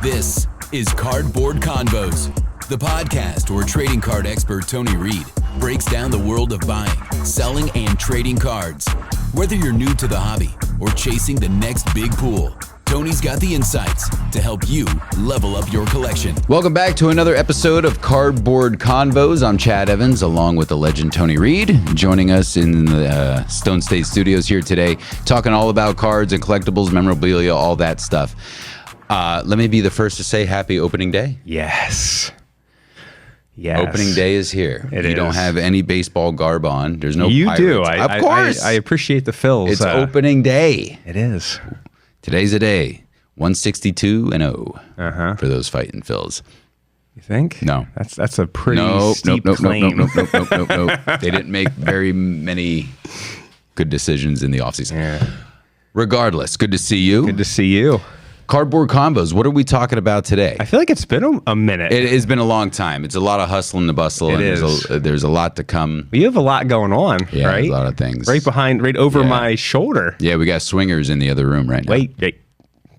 This is Cardboard Convos, the podcast where trading card expert Tony Reed breaks down the world of buying, selling, and trading cards. Whether you're new to the hobby or chasing the next big pool, Tony's got the insights to help you level up your collection. Welcome back to another episode of Cardboard Convos. I'm Chad Evans, along with the legend Tony Reed, joining us in the Stone State Studios here today, talking all about cards and collectibles, memorabilia, all that stuff. Let me be the first to say happy opening day. Yes. Opening day is here. You don't have any baseball garb on. There's no You Pirates. do. Of course. I appreciate the fills. It's opening day. It is. Today's a day. 162-0 for those fighting fills. You think? No. That's a pretty steep claim. Nope. They didn't make very many good decisions in the offseason. Yeah. Regardless, good to see you. Good to see you. Cardboard Combos, what are we talking about today? I feel like it's been a minute. It has been a long time. It's a lot of hustle and the bustle. It and is. There's a lot to come. You have a lot going on, Yeah, right? a lot of things. Right over my shoulder. Yeah, we got swingers in the other room right now. Wait.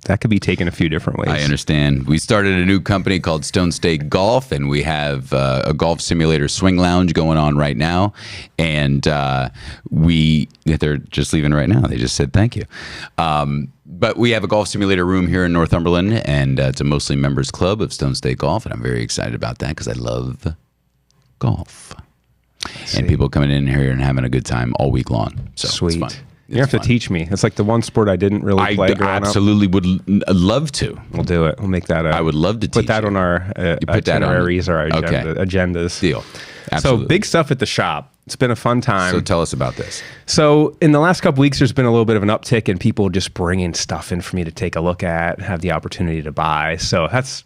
That could be taken a few different ways. I understand. We started a new company called Stone State Golf, and we have a golf simulator swing lounge going on right now. And they're just leaving right now. They just said thank you. But we have a golf simulator room here in Northumberland, and it's a mostly members club of Stone State Golf, and I'm very excited about that because I love golf. And people coming in here and having a good time all week long. So Sweet. It's fun. You have to teach me. It's like the one sport I didn't really play growing up. Absolutely would love to. We'll do it. We'll make that I would love to put teach that you. on our put that on itineraries or our Okay. agendas. Deal. Absolutely. So big stuff at the shop. It's been a fun time. So tell us about this. So in the last couple weeks, there's been a little bit of an uptick in people just bringing stuff in for me to take a look at, have the opportunity to buy. So that's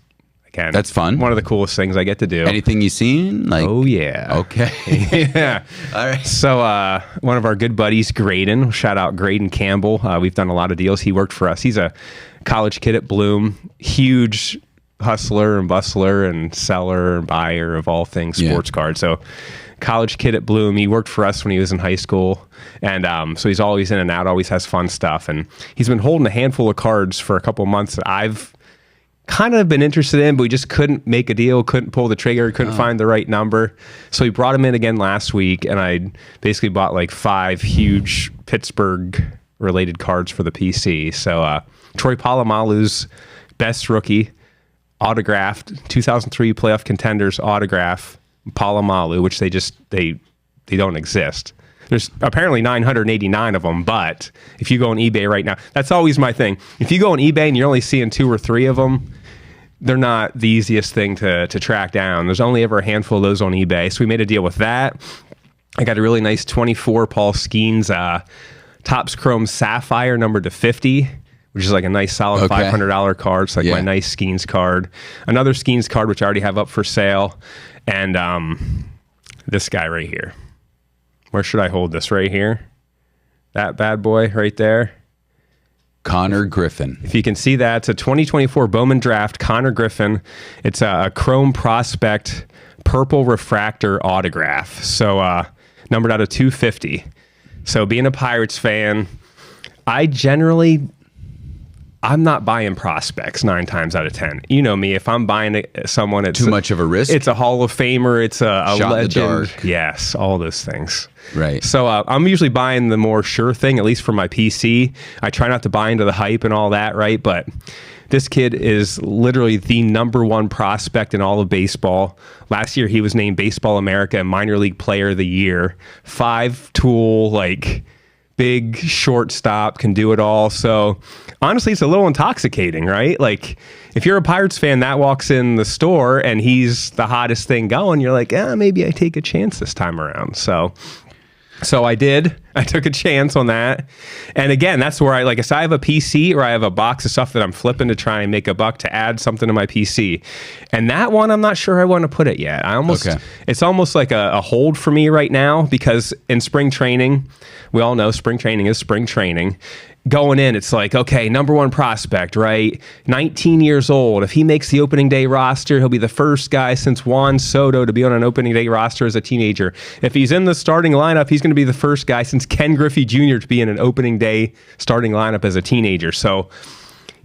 fun. One of the coolest things I get to do. Anything you seen? Oh yeah. Okay. Yeah. All right. So one of our good buddies, Graydon, shout out Graydon Campbell. We've done a lot of deals. He worked for us. He's a college kid at Bloom, huge hustler and bustler and seller and buyer of all things sports cards. So college kid at Bloom. He worked for us when he was in high school. And so he's always in and out, always has fun stuff. And he's been holding a handful of cards for a couple of months that I've kind of been interested in, but we just couldn't make a deal, couldn't pull the trigger, couldn't find the right number. So we brought him in again last week, and I basically bought like 5 huge Pittsburgh-related cards for the PC. So Troy Polamalu's best rookie, autographed, 2003 playoff contenders autograph, Polamalu, which they don't exist. There's apparently 989 of them, but if you go on eBay right now, that's always my thing. If you go on eBay and you're only seeing 2 or 3 of them, they're not the easiest thing to track down. There's only ever a handful of those on eBay. So we made a deal with that. I got a really nice 24 Paul Skeens Topps Chrome Sapphire numbered to 50, which is like a nice solid $500 card. It's like my nice Skeens card. Another Skeens card, which I already have up for sale. And this guy right here. Where should I hold this? Right here? That bad boy right there? Konnor Griffin. If you can see that, it's a 2024 Bowman Draft, Konnor Griffin. It's a Chrome Prospect Purple Refractor autograph. So numbered out of 250. So being a Pirates fan, I'm not buying prospects 9 times out of 10. You know me. If I'm buying someone, it's too much of a risk. It's a Hall of Famer. It's a Shot legend. in the dark. Yes, all those things. Right. So I'm usually buying the more sure thing, at least for my PC. I try not to buy into the hype and all that, right? But this kid is literally the #1 prospect in all of baseball. Last year, he was named Baseball America Minor League Player of the Year. 5-tool, big shortstop, can do it all. So honestly, it's a little intoxicating, right? Like if you're a Pirates fan that walks in the store and he's the hottest thing going, you're like, maybe I take a chance this time around. So I did. I took a chance on that. And again, that's where I have a PC or I have a box of stuff that I'm flipping to try and make a buck to add something to my PC. And that one, I'm not sure I want to put it yet. It's almost like a hold for me right now because in spring training, we all know spring training is spring training. Going in, it's like, okay, #1 prospect, right? 19 years old. If he makes the opening day roster, he'll be the first guy since Juan Soto to be on an opening day roster as a teenager. If he's in the starting lineup, he's going to be the first guy since Ken Griffey Jr. to be in an opening day starting lineup as a teenager. So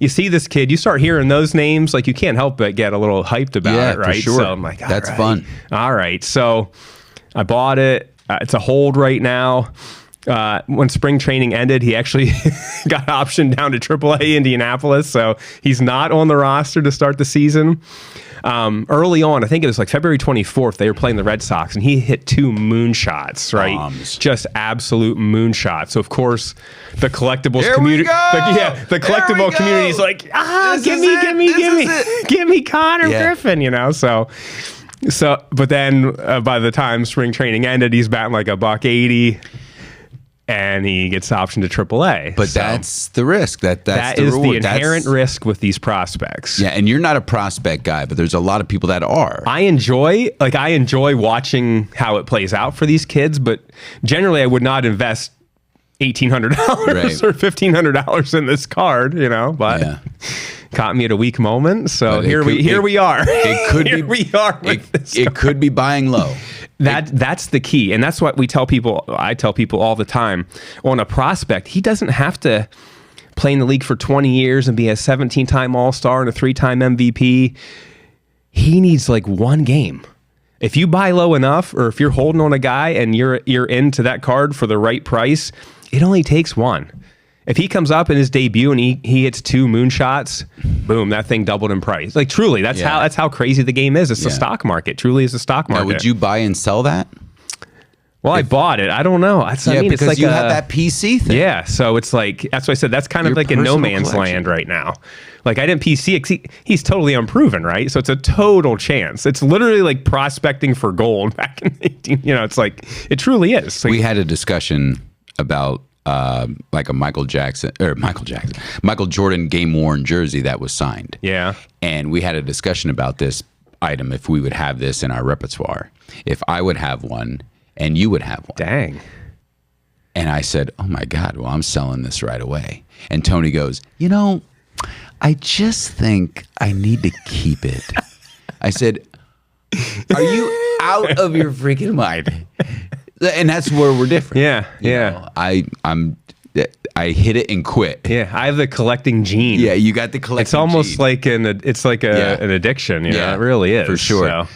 you see this kid, you start hearing those names, like you can't help but get a little hyped about it, right? For sure. So I'm like, that's fun. All right. So I bought it. It's a hold right now. When spring training ended, he actually got optioned down to AAA Indianapolis. So he's not on the roster to start the season. Early on, I think it was like February 24th, they were playing the Red Sox, and he hit 2 moonshots, right? Just absolute moonshots. So, of course, the collectibles community, the collectible community is like, give me Konnor Griffin, you know? So, but then by the time spring training ended, he's batting like $180. And he gets optioned to AAA. But that's the risk. That is the inherent risk with these prospects. Yeah, and you're not a prospect guy, but there's a lot of people that are. I enjoy watching how it plays out for these kids, but generally I would not invest $1,800 or $1,500 in this card, you know. But caught me at a weak moment, so here we are. It could here be. We are. It could be buying low. That's the key, and that's what we tell people. I tell people all the time. On a prospect, he doesn't have to play in the league for 20 years and be a 17-time All-Star and a 3-time MVP. He needs like one game. If you buy low enough, or if you're holding on a guy and you're into that card for the right price, it only takes one. If he comes up in his debut and he hits 2 moonshots, boom, that thing doubled in price. Like truly, that's how crazy the game is. It's the stock market. Truly is the stock market. Now, would you buy and sell that? Well, I bought it. I don't know. Because it's like you have that PC thing. Yeah, so it's like, that's why I said that's kind of like in no man's land right now. Like I didn't PC, he's totally unproven, right? So it's a total chance. It's literally like prospecting for gold back in 18, you know, it's like, it truly is. Like, we had a discussion about like a Michael Jordan game worn jersey that was signed. Yeah. And we had a discussion about this item, if we would have this in our repertoire, if I would have one and you would have one. Dang. And I said, oh my God, well, I'm selling this right away. And Tony goes, you know, I just think I need to keep it. I said, are you out of your freaking mind? And that's where we're different. Yeah, You know, I hit it and quit. Yeah, I have the collecting gene. Yeah, you got the collecting. It's almost gene. like an addiction. You know, it really is for sure. So.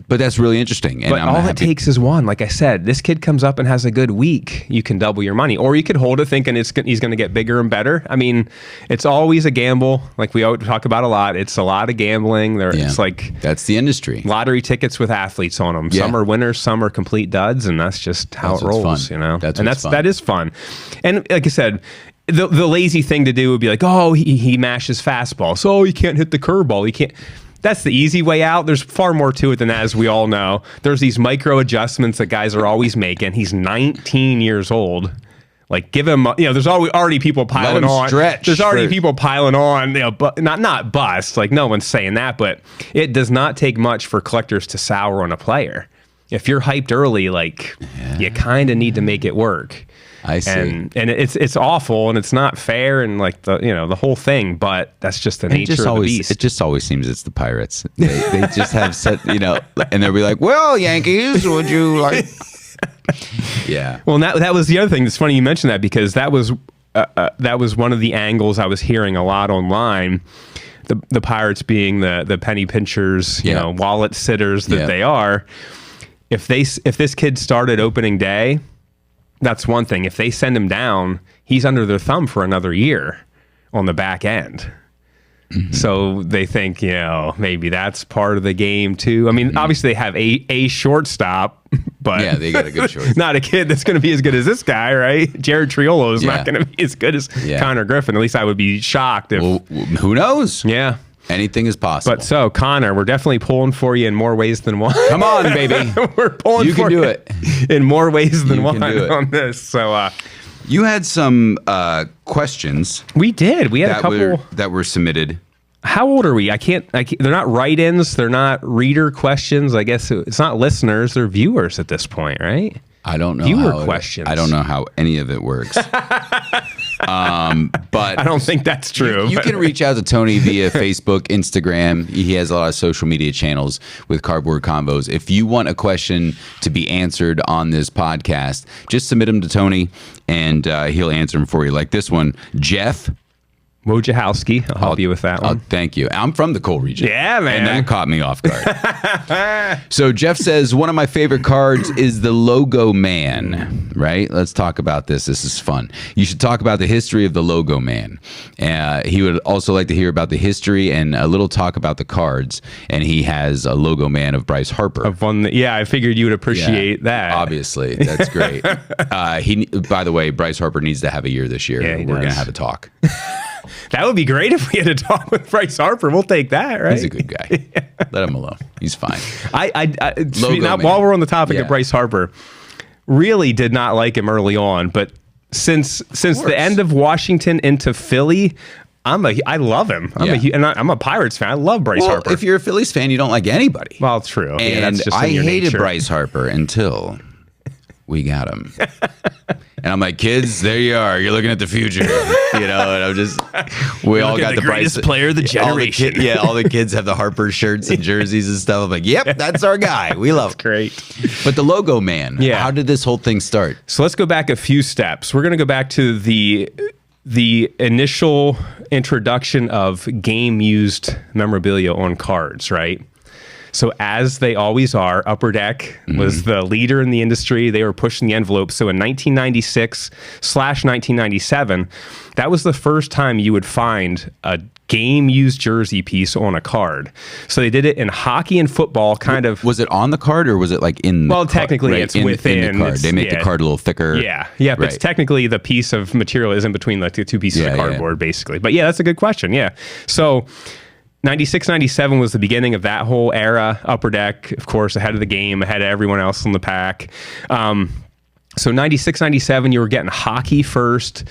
But that's really interesting. And But all it takes is one. Like I said, this kid comes up and has a good week, you can double your money, or you could hold it thinking he's going to get bigger and better. I mean, it's always a gamble. Like we always talk about a lot. It's a lot of gambling. It's like that's the industry. Lottery tickets with athletes on them. Some are winners, some are complete duds, and that's just how it rolls. Fun. You know, That is fun. And like I said, the lazy thing to do would be like, oh, he mashes fastball, so he can't hit the curveball. He can't. That's the easy way out. There's far more to it than that, as we all know. There's these micro adjustments that guys are always making. He's 19 years old. Like, give him, you know, there's already people piling on. There's already people piling on, you know, but not bust. Like, no one's saying that, but it does not take much for collectors to sour on a player. If you're hyped early, like, you kind of need to make it work. I see. And it's awful and it's not fair and like the whole thing, but that's just the nature of the beast. It just always seems it's the Pirates. They just have such, you know, and they'll be like, well, Yankees, would you like? Yeah. Well, that was the other thing. It's funny you mentioned that, because that was one of the angles I was hearing a lot online. The Pirates being the penny pinchers, you know, wallet sitters that they are. If this kid started opening day, that's one thing. If they send him down, he's under their thumb for another year on the back end. Mm-hmm. So they think, you know, maybe that's part of the game too. I mean, obviously they have a shortstop, but yeah, they got a good shortstop. Not a kid that's going to be as good as this guy, right? Jared Triolo is not going to be as good as Konnor Griffin. At least I would be shocked if. Well, who knows? Yeah. Anything is possible. But so, Konnor, we're definitely pulling for you in more ways than one. Come on, baby. We're pulling you for can do it in more ways than one on this. So, you had some questions. We did. We had a couple that were submitted. How old are we? I can't. They're not write-ins. They're not reader questions. I guess it's not listeners. They're viewers at this point, right? I don't know. Viewer questions. I don't know how any of it works. But I don't think that's true. You can reach out to Tony via Facebook, Instagram. He has a lot of social media channels with Cardboard Convos. If you want a question to be answered on this podcast, just submit them to Tony, and he'll answer them for you. Like this one, Jeff. Wojciechowski. I'll help you with that one. Thank you. I'm from the coal region. Yeah, man. And that caught me off guard. So Jeff says, one of my favorite cards is the Logoman, right? Let's talk about this. This is fun. You should talk about the history of the Logoman. He would also like to hear about the history and a little talk about the cards. And he has a Logoman of Bryce Harper. I figured you would appreciate that. Obviously. That's great. By the way, Bryce Harper needs to have a year this year. Yeah, We're going to have a talk. That would be great if we had a talk with Bryce Harper. We'll take that, right? He's a good guy. Let him alone. He's fine. While we're on the topic of Bryce Harper, really did not like him early on, but since the end of Washington into Philly, I love him. I'm a Pirates fan. I love Bryce Harper. If you're a Phillies fan, you don't like anybody. Well, it's true. And that's just I in your hated nature. Bryce Harper until we got him. And I'm like, kids, there you are. You're looking at the future, And I'm just, we all got the greatest Bryce player of the generation. All the kids have the Harper shirts and jerseys and stuff. I'm like, yep, that's our guy. We love him. Great. But the Logoman, how did this whole thing start? So let's go back a few steps. We're going to go back to the initial introduction of game-used memorabilia on cards, right? So as they always are, Upper Deck was the leader in the industry. They were pushing the envelope. So in 1996/1997, that was the first time you would find a game-used jersey piece on a card. So they did it in hockey and football, kind of. Was it on the card or was it like in the card? Technically it's within. In the card. They make the card a little thicker. Yeah, but it's technically the piece of material is in between the two pieces of cardboard, basically. But that's a good question, So 96-97 was the beginning of that whole era. Upper Deck, of course, ahead of the game, ahead of everyone else in the pack. So 96-97, you were getting hockey first,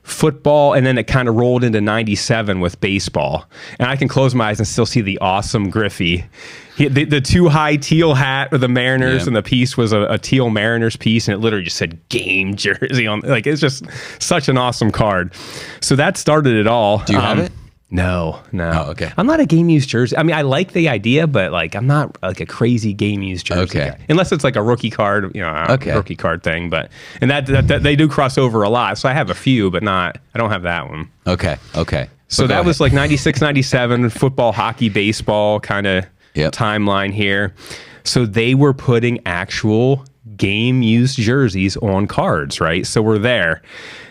football, and then it kind of rolled into 97 with baseball. And I can close my eyes and still see the awesome Griffey. The too high teal hat with the Mariners, and the piece was a teal Mariners piece, and it literally just said game jersey on. Like, it's just such an awesome card. So that started it all. Do you have it? No. Oh, okay. I'm not a game-used jersey. I mean, I like the idea, but I'm not like a crazy game-used jersey guy. Unless it's like a rookie card, rookie card thing. But that they do cross over a lot. So I have a few, but I don't have that one. Okay. So that was like 96-97, football, hockey, baseball kind of timeline here. So they were putting actual game-used jerseys on cards, right? So we're there.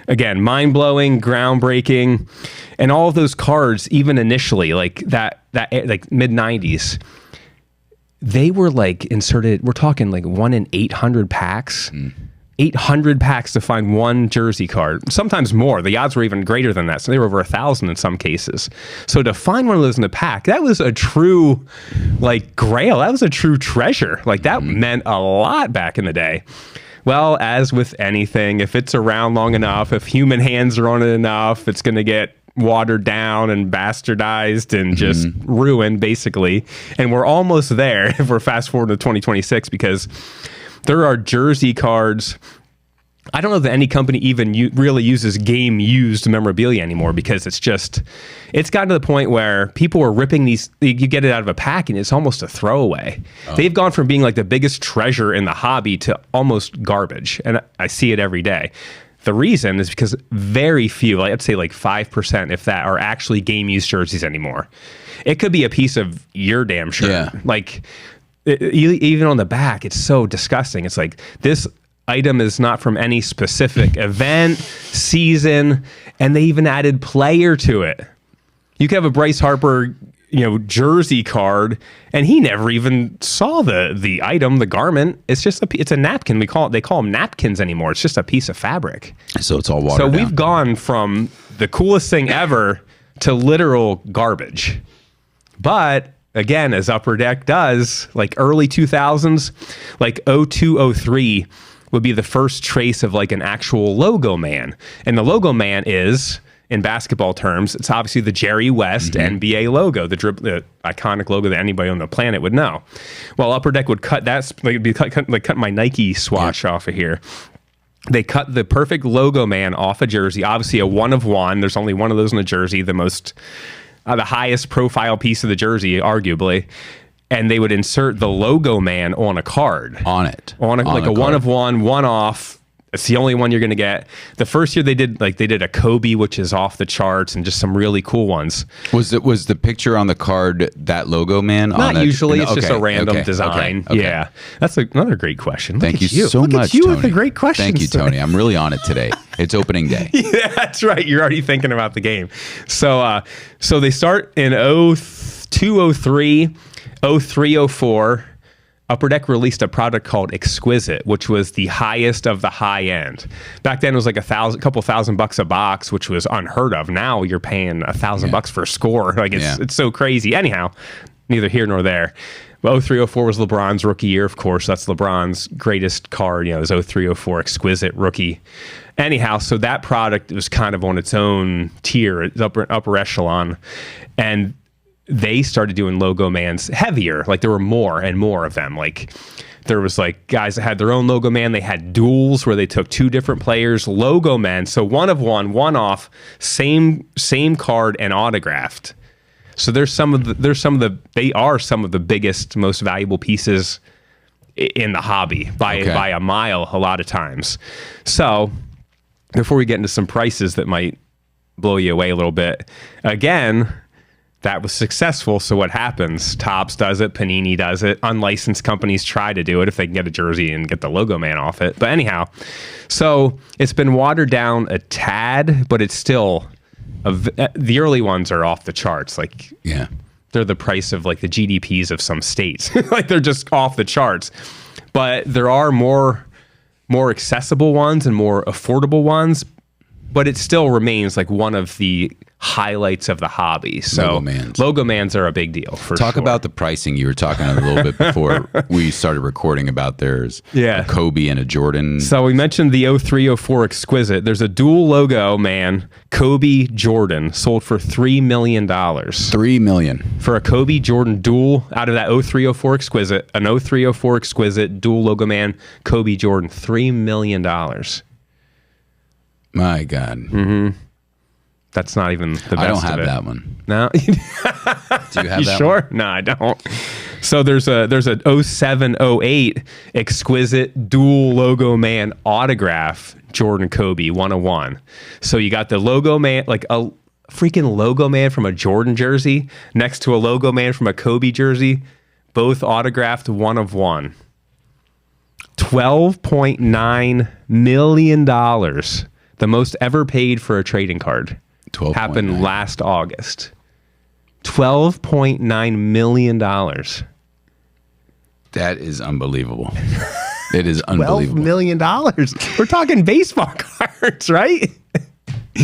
Again, mind-blowing, groundbreaking, and all of those cards, even initially, like mid-90s, they were like inserted, we're talking like 1 in 800 packs. 800 packs to find one jersey card, sometimes more. The odds were even greater than that. So they were over 1,000 in some cases. So to find one of those in a pack, that was a true grail. That was a true treasure. That meant a lot back in the day. Well, as with anything, if it's around long enough, if human hands are on it enough, it's going to get watered down and bastardized and just ruined, basically. And we're almost there if we're fast forward to 2026, because there are jersey cards. I don't know that any company even really uses game-used memorabilia anymore, because it's gotten to the point where people are ripping these. You get it out of a pack and it's almost a throwaway. They've gone from being like the biggest treasure in the hobby to almost garbage, and I see it every day. The reason is because very few, I'd say like 5%, if that, are actually game-used jerseys anymore. It could be a piece of your damn shirt. Even on the back, it's so disgusting. It's like, this item is not from any specific event, season, and they even added player to it. You could have a Bryce Harper, jersey card, and he never even saw the item, the garment. It's just it's a napkin. They call them napkins anymore. It's just a piece of fabric. So it's all watered down. So we've gone from the coolest thing ever to literal garbage. But again, as Upper Deck does, like early 2000s, like 02, 03 would be the first trace of like an actual Logoman. And the Logoman is, in basketball terms, it's obviously the Jerry West NBA logo, the iconic logo that anybody on the planet would know. Well, Upper Deck would cut that, cut my Nike swatch off of here. They cut the perfect Logoman off a jersey, obviously a one of one. There's only one of those in a jersey, the highest profile piece of the jersey, arguably. And they would insert the Logoman on a card. On it. On a one of one off, It's the only one you're going to get. The first year they did a Kobe, which is off the charts, and just some really cool ones. Was the picture on the card that Logoman? Not usually. It's just a random design. Okay. Yeah. That's another great question. Thank you so Look much, at you Tony. with the great questions. Thank you, Tony. I'm really on it today. It's opening day. Yeah, that's right. You're already thinking about the game. So they start in 02, 03, 03, 04. Upper Deck released a product called Exquisite, which was the highest of the high end. Back then it was like couple $1,000 a box, which was unheard of. Now you're paying $1,000 for a score. Like it's so crazy. Anyhow, neither here nor there. 03, 04 was LeBron's rookie year, of course. That's LeBron's greatest card. It was 03, 04 Exquisite rookie. Anyhow, so that product was kind of on its own tier, it's upper echelon. And they started doing Logomans heavier. Like there were more and more of them. Like there was like guys that had their own Logoman. They had duels where they took two different players. Logoman, so one of one off, same card and autographed. So they are some of the biggest, most valuable pieces in the hobby by a mile a lot of times. So before we get into some prices that might blow you away a little bit, again, that was successful. So what happens? Topps does it. Panini does it. Unlicensed companies try to do it if they can get a jersey and get the Logoman off it. But anyhow, so it's been watered down a tad, but it's still the early ones are off the charts. Like they're the price of like the GDPs of some states. Like they're just off the charts. But there are more accessible ones and more affordable ones. But it still remains like one of the highlights of the hobby. So Logomans are a big deal for Talk sure. about the pricing. You were talking a little bit before we started recording about there's a Kobe and a Jordan. So we mentioned the 03, 04 Exquisite. There's a dual Logoman Kobe Jordan sold for $3 million. $3 million. For a Kobe Jordan dual out of that 03, 04 Exquisite, an 03, 04 Exquisite dual Logoman Kobe Jordan, $3 million. My God. Mm-hmm. That's not even the best. I don't of have it. that one. No. Do you have you that sure? one? No, I don't. So there's a 07, 08 Exquisite dual Logoman autograph Jordan Kobe 101. So you got the Logoman, like a freaking Logoman from a Jordan jersey next to a Logoman from a Kobe jersey, both autographed 1 of 1. $12.9 million. The most ever paid for a trading card. Happened last August. $12.9 million. That is unbelievable. It is unbelievable. $12 million. We're talking baseball cards, right?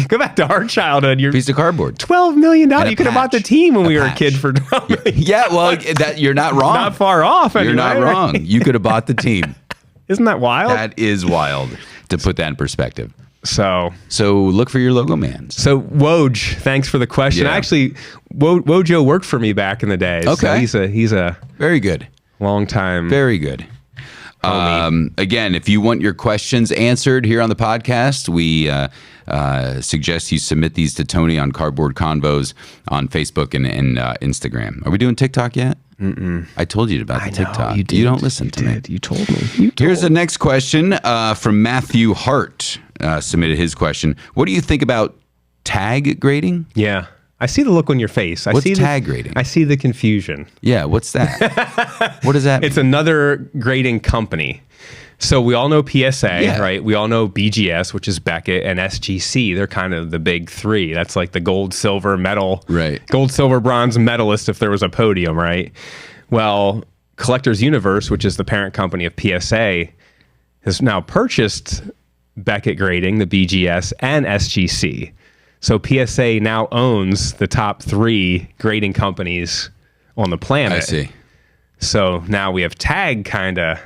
Go back to our childhood. Piece of cardboard. $12 million. You could have bought the team when we were a kid for $12 million. Yeah, well, you're not wrong. Not far off. Anyway, you're not wrong. You could have bought the team. Isn't that wild? That is wild to put that in perspective. So look for your Logomans. So Woj, thanks for the question. Yeah. Actually, Wojo worked for me back in the day. Okay. So he's a very good, long time. Very good. Again, if you want your questions answered here on the podcast, we suggest you submit these to Tony on Cardboard Convos on Facebook and Instagram. Are we doing TikTok yet? Mm-mm. I told you about the TikTok. You don't listen to me. You told me. Here's the next question from Matthew Hart. Submitted his question. What do you think about tag grading? Yeah. I see the look on your face. What's tag grading? I see the confusion. Yeah, what's that? What does that mean? It's another grading company. So we all know PSA, right? We all know BGS, which is Beckett, and SGC. They're kind of the big three. That's like the gold, silver, medal. Right. Gold, silver, bronze medalist if there was a podium, right? Well, Collectors Universe, which is the parent company of PSA, has now purchased Beckett Grading, the BGS, and SGC. So PSA now owns the top 3 grading companies on the planet. I see. So now we have Tag kind of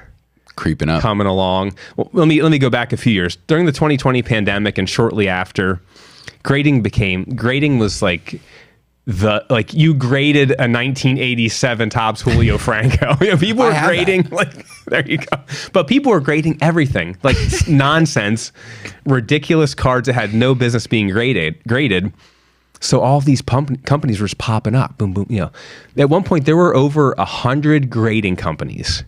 creeping up, coming along. Well, let me go back a few years. During the 2020 pandemic and shortly after, grading was like you graded a 1987 Topps Julio Franco. People were grading there you go. But people were grading everything, like nonsense, ridiculous cards that had no business being graded. So all of these companies were just popping up. Boom, boom. At one point there were over 100 grading companies.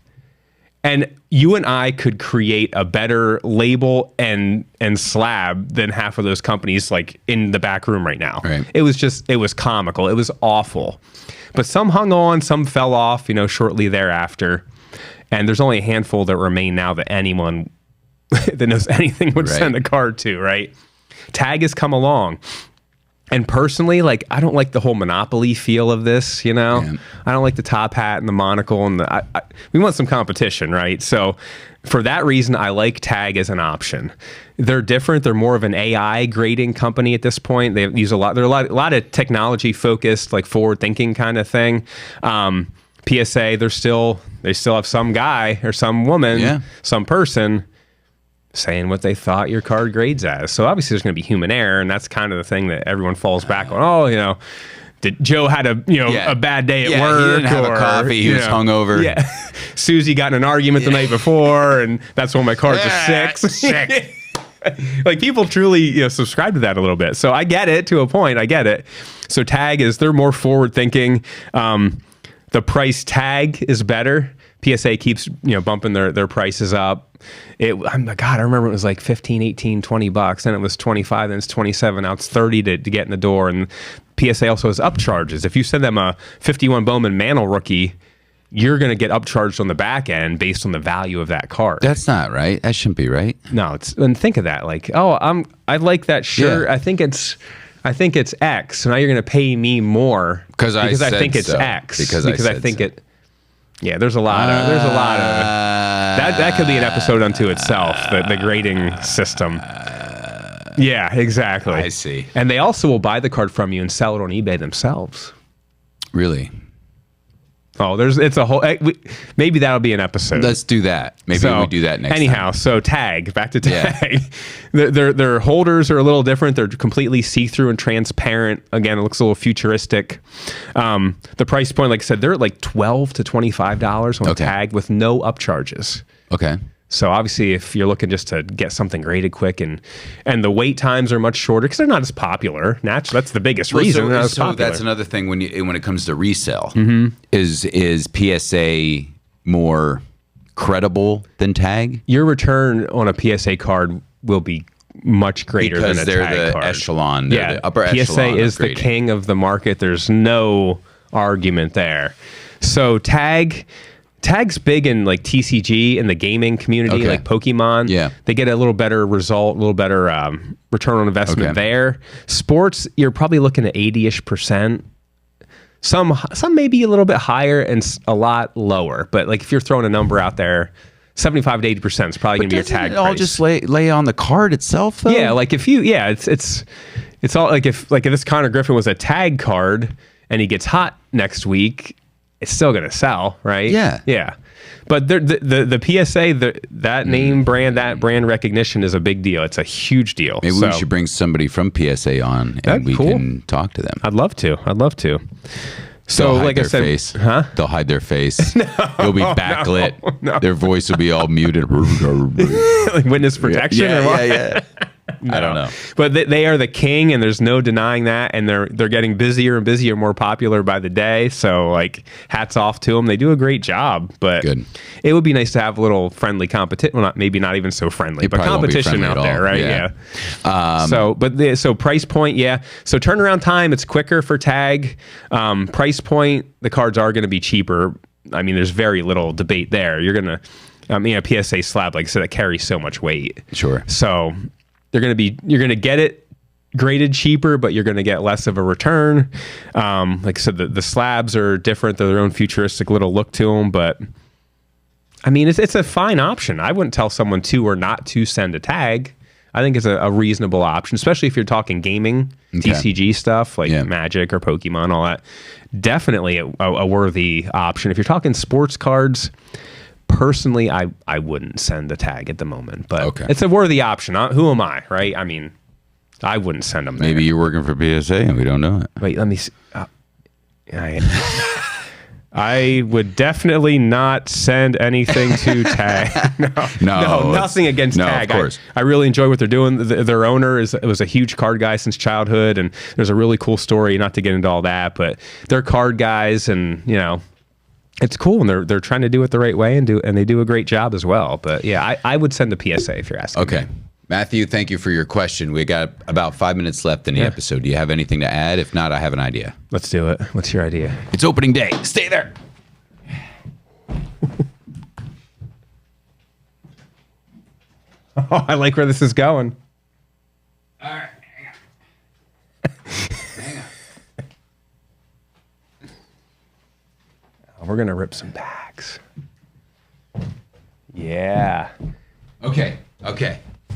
And you and I could create a better label and slab than half of those companies like in the back room right now. Right. It was comical. It was awful. But some hung on, some fell off, shortly thereafter. And there's only a handful that remain now that anyone that knows anything would send a card to, right? Tag has come along. And personally, like, I don't like the whole monopoly feel of this, Yeah. I don't like the top hat and the monocle, and we want some competition, right? So for that reason, I like Tag as an option. They're different. They're more of an AI grading company at this point. They use a lot of technology focused, like forward thinking kind of thing. PSA, they still have some guy or some woman, some person saying what they thought your card grades as. So obviously there's going to be human error, and that's kind of the thing that everyone falls back on. Oh, did Joe had a bad day at work? He didn't have a coffee. He was hungover. Yeah, Susie got in an argument the night before, and that's when my cards are sick. Like, people truly subscribe to that a little bit. So I get it to a point. I get it. So Tag they're more forward thinking. The price tag is better. PSA keeps bumping their prices up. I remember it was like 15, 18, 20 bucks, then it was 25, then it's 27, now it's 30 to get in the door. And PSA also has upcharges. If you send them a 51 Bowman Mantle rookie, you're going to get upcharged on the back end based on the value of that card. That's not right. That shouldn't be right. No, and think of that. Like, I like that shirt. Yeah. I think it's X. So now you're going to pay me more because I think it's X. Because I think it. Yeah, there's a lot of that could be an episode unto itself. The grading system. Yeah, exactly. I see. And they also will buy the card from you and sell it on eBay themselves. Really? Oh, it's a whole. Maybe that'll be an episode. Let's do that. Maybe we do that next time. So Tag, back to Tag. Yeah. Their holders are a little different. They're completely see-through and transparent. Again, it looks a little futuristic. The price point, like I said, they're at like $12 to $25 on Tag with no upcharges. Okay. So obviously, if you're looking just to get something graded quick, and the wait times are much shorter because they're not as popular. Naturally, that's the biggest reason. So that's another thing when it comes to resale. Is PSA more credible than Tag? Your return on a PSA card will be much greater than a Tag they're the card. Echelon. They're the upper echelon. PSA is the king of the market. There's no argument there. So Tag's big in like TCG in the gaming community, like Pokemon. Yeah. They get a little better result, a little better return on investment there. Sports, you're probably looking at 80-ish%. Some may be a little bit higher and a lot lower. But like if you're throwing a number out there, 75 to 80% is probably going to be your Tag price. All just lay on the card itself, though? Yeah, like if you, it's all like if this Konnor Griffin was a Tag card and he gets hot next week, it's still going to sell, right? Yeah. Yeah. But the PSA, that name brand, that brand recognition is a big deal. It's a huge deal. Maybe we should bring somebody from PSA on and we can talk to them. I'd love to. So, like I said, They'll hide their face. They'll be backlit. No. Their voice will be all muted. Like witness protection or what? Yeah. No. I don't know. But they are the king, and there's no denying that. And they're getting busier and busier, more popular by the day. So, like, hats off to them. They do a great job. But it would be nice to have a little friendly competition. Well, maybe not even so friendly, but competition out there, right? Yeah. So price point, So turnaround time, it's quicker for Tag. Price point, the cards are going to be cheaper. I mean, there's very little debate there. You're going to, a PSA slab, like I said, that carries so much weight. Sure. So you're going to get it graded cheaper, but you're going to get less of a return. Like I said, the slabs are different. They're their own futuristic little look to them, but I mean, it's a fine option. I wouldn't tell someone to or not to send a Tag. I think it's a reasonable option, especially if you're talking gaming, TCG stuff like Magic or Pokemon, all that. Definitely a worthy option. If you're talking sports cards, personally, I wouldn't send a Tag at the moment, but it's a worthy option. Who am I, right? I mean, I wouldn't send them there. Maybe you're working for PSA and we don't know it. Wait, let me see. I would definitely not send anything to Tag. No, nothing against Tag. Of course. I really enjoy what they're doing. Their owner was a huge card guy since childhood, and there's a really cool story, not to get into all that, but they're card guys, and it's cool, and they're trying to do it the right way, and they do a great job as well. But yeah, I would send a PSA if you're asking. Okay. me. Matthew, thank you for your question. We got about 5 minutes left in the episode. Do you have anything to add? If not, I have an idea. Let's do it. What's your idea? It's opening day. Stay there. Oh, I like where this is going. All right. Hang on. We're gonna rip some packs. Yeah. Okay.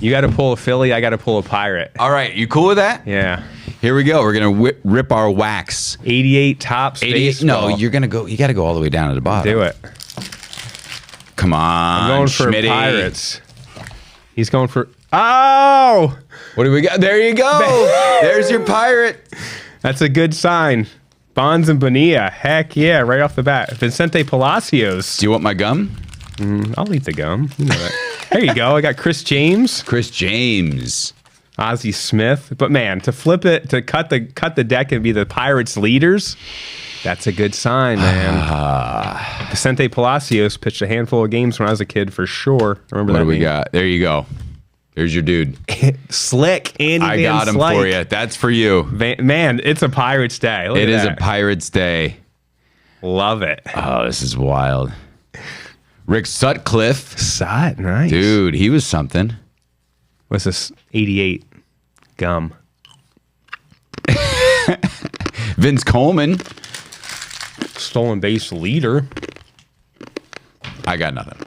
You got to pull a Philly. I got to pull a Pirate. All right. You cool with that? Yeah. Here we go. We're going to rip our wax. 88 Topps 88. baseball. No, you got to go all the way down to the bottom. Do it. Come on. I'm going for Schmitty. Pirates. He's going for. Oh! What do we got? There you go. There's your Pirate. That's a good sign. Bonds and Bonilla. Heck yeah, right off the bat. Vicente Palacios. Do you want my gum? I'll eat the gum. You know that. There you go. I got Chris James. Chris James. Ozzie Smith. But man, to flip it, to cut the deck and be the Pirates leaders, that's a good sign, man. Vicente Palacios pitched a handful of games when I was a kid for sure. Remember What that do we name? got? There you go. There's your dude. Slick. Andy I Van got him Slyke. for you. That's for you. Man, it's a Pirates day. Look It at is that. a Pirates day. Love it. Oh, this is wild. Rick Sutcliffe. Sut, nice. Dude, he was something. What's this? 88 gum. Vince Coleman. Stolen base leader. I got nothing.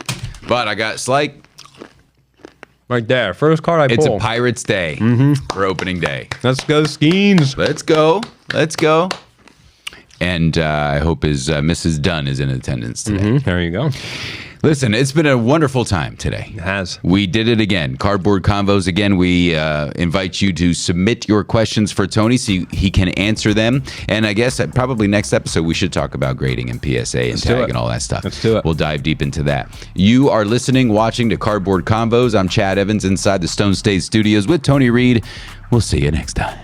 But I got Slyke. Right there. First card I It's pull. a Pirates day for opening day. Let's go, Skeens. Let's go. Let's go. And I hope his Mrs. Dunn is in attendance today. There you go. Listen, it's been a wonderful time today. It has. We did it again. Cardboard Convos again. We invite you to submit your questions for Tony so he can answer them. And I guess probably next episode we should talk about grading and PSA and do tag it. and all that stuff. Let's do it. We'll dive deep into that. You are listening, watching to Cardboard Convos. I'm Chad Evans inside the Stone State Studios with Tony Reed. We'll see you next time.